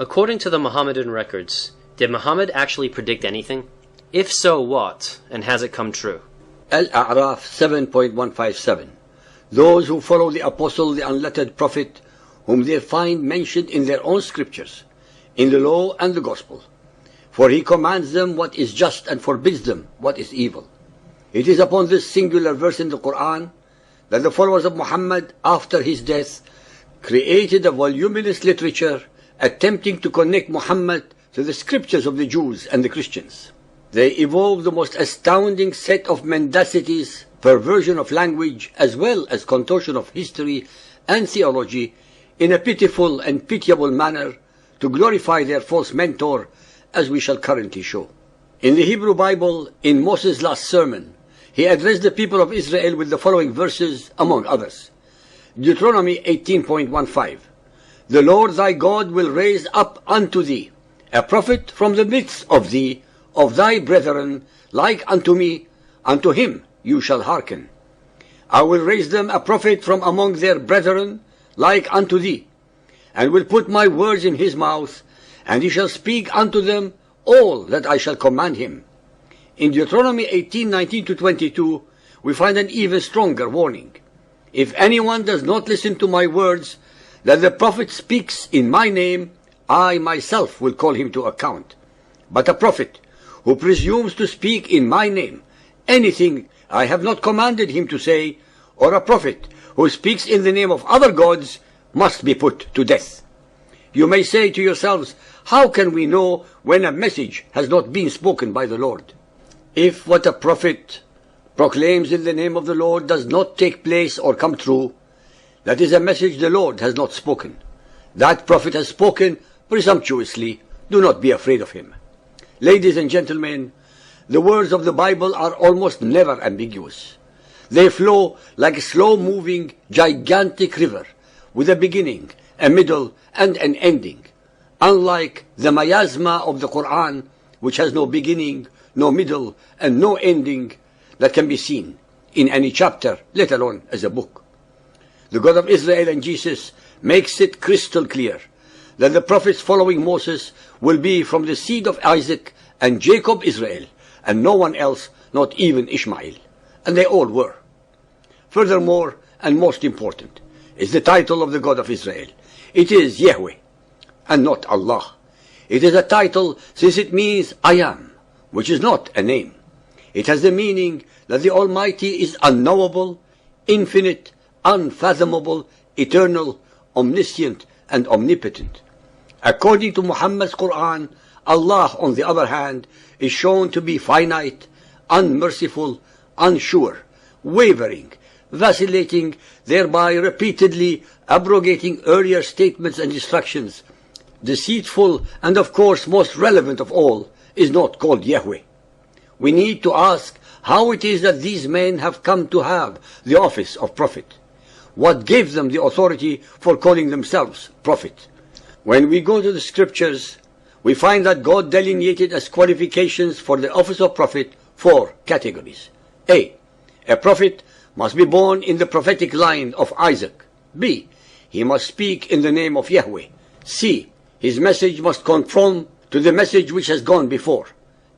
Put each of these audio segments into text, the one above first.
According to the Mohammedan records, did Muhammad actually predict anything? If so, what? And has it come true? Al-A'raf 7.157. Those who follow the Apostle, the unlettered Prophet, whom they find mentioned in their own scriptures, in the law and the gospel. For he commands them what is just and forbids them what is evil. It is upon this singular verse in the Quran that the followers of Muhammad, after his death, created a voluminous literature attempting to connect Muhammad to the scriptures of the Jews and the Christians. They evolved the most astounding set of mendacities, perversion of language, as well as contortion of history and theology in a pitiful and pitiable manner to glorify their false mentor, as we shall currently show. In the Hebrew Bible, in Moses' last sermon, he addressed the people of Israel with the following verses, among others. Deuteronomy 18.15. The Lord thy God will raise up unto thee a prophet from the midst of thee, of thy brethren, like unto me, unto him you shall hearken. I will raise them a prophet from among their brethren, like unto thee, and will put my words in his mouth, and he shall speak unto them all that I shall command him. In Deuteronomy 18:19-22, we find an even stronger warning. If anyone does not listen to my words, that the prophet speaks in my name, I myself will call him to account. But a prophet who presumes to speak in my name anything I have not commanded him to say, or a prophet who speaks in the name of other gods, must be put to death. You may say to yourselves, how can we know when a message has not been spoken by the Lord? If what a prophet proclaims in the name of the Lord does not take place or come true, that is a message the Lord has not spoken. That prophet has spoken presumptuously. Do not be afraid of him. Ladies and gentlemen, the words of the Bible are almost never ambiguous. They flow like a slow-moving, gigantic river, with a beginning, a middle, and an ending. Unlike the miasma of the Quran, which has no beginning, no middle, and no ending that can be seen in any chapter, let alone as a book. The God of Israel and Jesus makes it crystal clear that the prophets following Moses will be from the seed of Isaac and Jacob Israel, and no one else, not even Ishmael. And they all were. Furthermore, and most important, is the title of the God of Israel. It is Yahweh, and not Allah. It is a title since it means I am, which is not a name. It has the meaning that the Almighty is unknowable, infinite, unfathomable, eternal, omniscient, and omnipotent. According to Muhammad's Quran, Allah, on the other hand, is shown to be finite, unmerciful, unsure, wavering, vacillating, thereby repeatedly abrogating earlier statements and instructions. Deceitful, and of course most relevant of all, is not called Yahweh. We need to ask how it is that these men have come to have the office of prophet. What gave them the authority for calling themselves prophet? When we go to the scriptures, we find that God delineated as qualifications for the office of prophet 4 categories. A prophet must be born in the prophetic line of Isaac. B, he must speak in the name of Yahweh. C, his message must conform to the message which has gone before.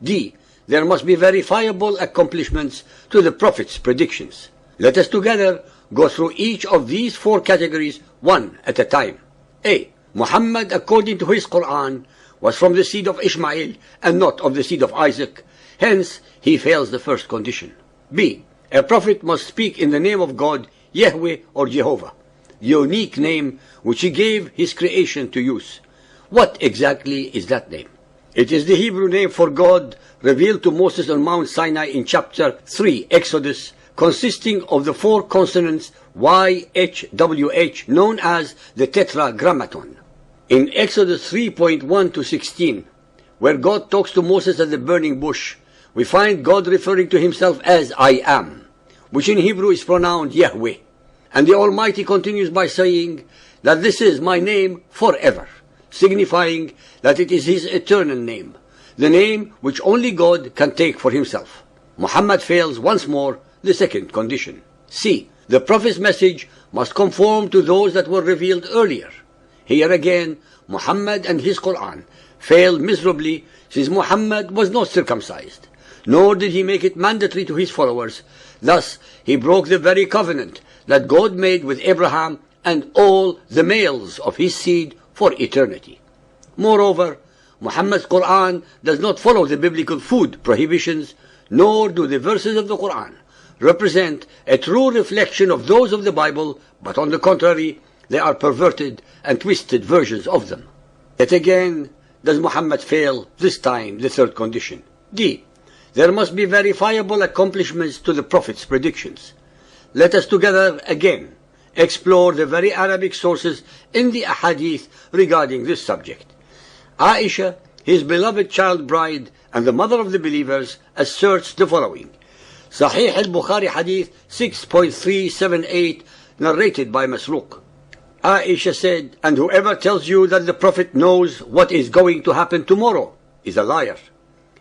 D, there must be verifiable accomplishments to the prophet's predictions. Let us together go through each of these 4 categories one at a time. A, Muhammad, according to his Quran, was from the seed of Ishmael and not of the seed of Isaac. Hence, he fails the first condition. B, a prophet must speak in the name of God, Yahweh or Jehovah, the unique name which he gave his creation to use. What exactly is that name? It is the Hebrew name for God revealed to Moses on Mount Sinai in chapter 3, Exodus, consisting of the 4 consonants YHWH, known as the Tetragrammaton. In Exodus 3.1-16, where God talks to Moses at the burning bush, we find God referring to himself as I am, which in Hebrew is pronounced Yahweh. And the Almighty continues by saying that this is my name forever, signifying that it is his eternal name, the name which only God can take for himself. Muhammad fails once more the second condition. C, the prophet's message must conform to those that were revealed earlier. Here again, Muhammad and his Quran failed miserably, since Muhammad was not circumcised, nor did he make it mandatory to his followers. Thus, he broke the very covenant that God made with Abraham and all the males of his seed for eternity. Moreover, Muhammad's Quran does not follow the biblical food prohibitions, nor do the verses of the Quran represent a true reflection of those of the Bible, but on the contrary, they are perverted and twisted versions of them. Yet again, does Muhammad fail, this time the third condition. D. There must be verifiable accomplishments to the Prophet's predictions. Let us together again explore the very Arabic sources in the Ahadith regarding this subject. Aisha, his beloved child bride and the mother of the believers, asserts the following. Sahih al-Bukhari Hadith 6.378, narrated by Masruq. Aisha said, and whoever tells you that the Prophet knows what is going to happen tomorrow is a liar.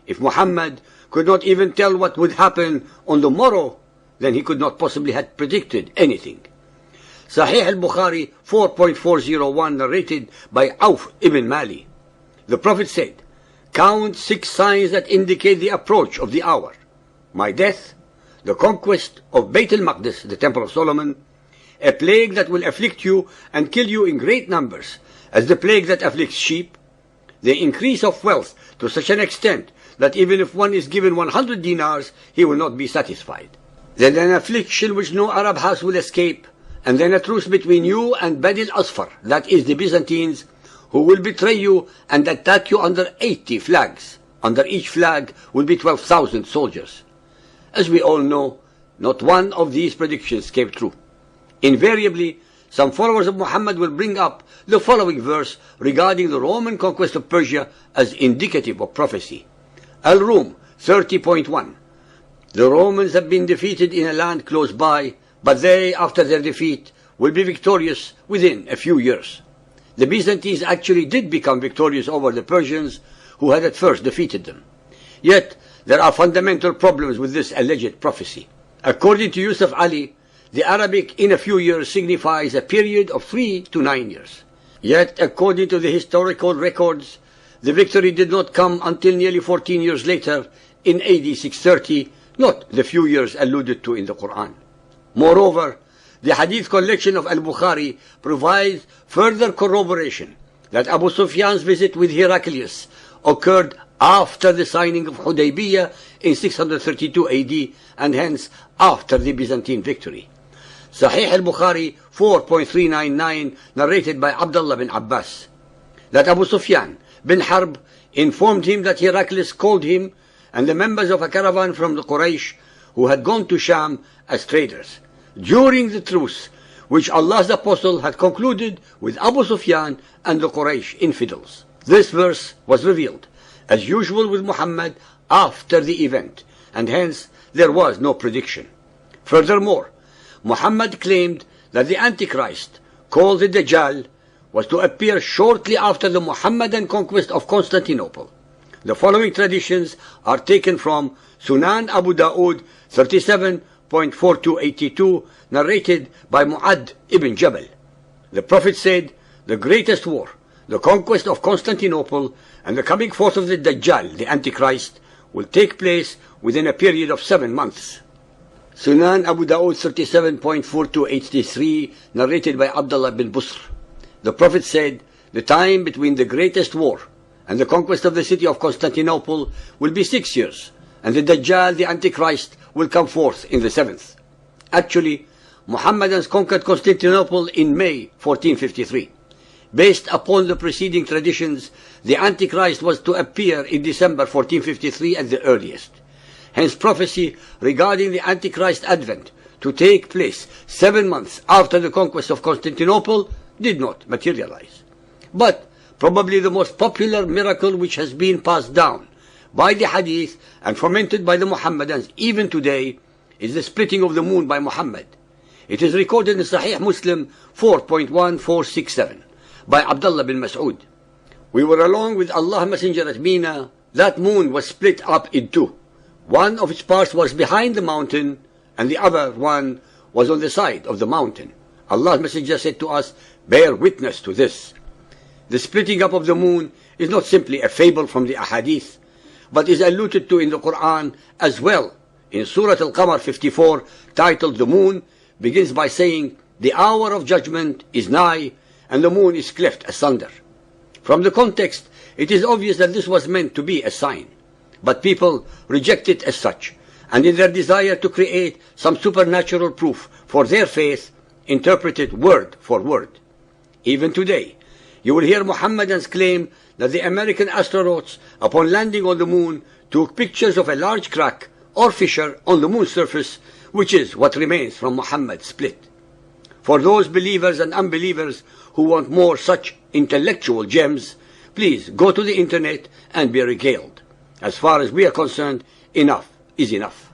If Muhammad could not even tell what would happen on the morrow, then he could not possibly have predicted anything. Sahih al-Bukhari 4.401, narrated by Auf ibn Mali. The Prophet said, count 6 signs that indicate the approach of the hour. My death, the conquest of Bayt al-Maqdis, the Temple of Solomon, a plague that will afflict you and kill you in great numbers, as the plague that afflicts sheep, the increase of wealth to such an extent that even if one is given 100 dinars, he will not be satisfied. Then an affliction which no Arab house will escape, and then a truce between you and Bani al-Asfar, that is the Byzantines, who will betray you and attack you under 80 flags. Under each flag will be 12,000 soldiers. As we all know, not one of these predictions came true. Invariably, some followers of Muhammad will bring up the following verse regarding the Roman conquest of Persia as indicative of prophecy. Al-Rum 30.1. The Romans have been defeated in a land close by, but they, after their defeat, will be victorious within a few years. The Byzantines actually did become victorious over the Persians, who had at first defeated them. Yet, there are fundamental problems with this alleged prophecy. According to Yusuf Ali, the Arabic in a few years signifies a period of 3 to 9 years. Yet, according to the historical records, the victory did not come until nearly 14 years later, in AD 630, not the few years alluded to in the Quran. Moreover, the Hadith collection of Al-Bukhari provides further corroboration that Abu Sufyan's visit with Heraclius occurred after the signing of Hudaybiyah in 632 AD, and hence after the Byzantine victory. Sahih al-Bukhari 4.399, narrated by Abdullah bin Abbas, that Abu Sufyan bin Harb informed him that Heraclius called him and the members of a caravan from the Quraysh who had gone to Sham as traders during the truce which Allah's apostle had concluded with Abu Sufyan and the Quraysh infidels. This verse was revealed, as usual with Muhammad, after the event, and hence there was no prediction. Furthermore, Muhammad claimed that the Antichrist, called the Dajjal, was to appear shortly after the Muhammadan conquest of Constantinople. The following traditions are taken from Sunan Abu Dawood 37.4282, narrated by Mu'ad ibn Jabal. The Prophet said, the greatest war, the conquest of Constantinople, and the coming forth of the Dajjal, the Antichrist, will take place within a period of 7 months. Sunan Abu Dawood 37.4283, narrated by Abdullah bin Busr. The Prophet said, the time between the greatest war and the conquest of the city of Constantinople will be 6 years, and the Dajjal, the Antichrist, will come forth in the 7th. Actually, Muhammadans conquered Constantinople in May 1453. Based upon the preceding traditions, the Antichrist was to appear in December 1453 at the earliest. Hence prophecy regarding the Antichrist advent to take place 7 months after the conquest of Constantinople did not materialize. But probably the most popular miracle which has been passed down by the Hadith and fomented by the Muhammadans even today is the splitting of the moon by Muhammad. It is recorded in Sahih Muslim 4.1467 by Abdullah bin Mas'ud. We were along with Allah's Messenger at Mina. That moon was split up in two. One of its parts was behind the mountain, and the other one was on the side of the mountain. Allah's Messenger said to us, bear witness to this. The splitting up of the moon is not simply a fable from the ahadith, but is alluded to in the Quran as well. In Surah Al-Qamar 54, titled The Moon, begins by saying, "The hour of judgment is nigh, and the moon is cleft asunder." From the context, it is obvious that this was meant to be a sign. But people reject it as such, and in their desire to create some supernatural proof for their faith, interpret it word for word. Even today, you will hear Mohammedans claim that the American astronauts, upon landing on the moon, took pictures of a large crack or fissure on the moon's surface, which is what remains from Muhammad's split. For those believers and unbelievers who want more such intellectual gems, please go to the internet and be regaled. As far as we are concerned, enough is enough.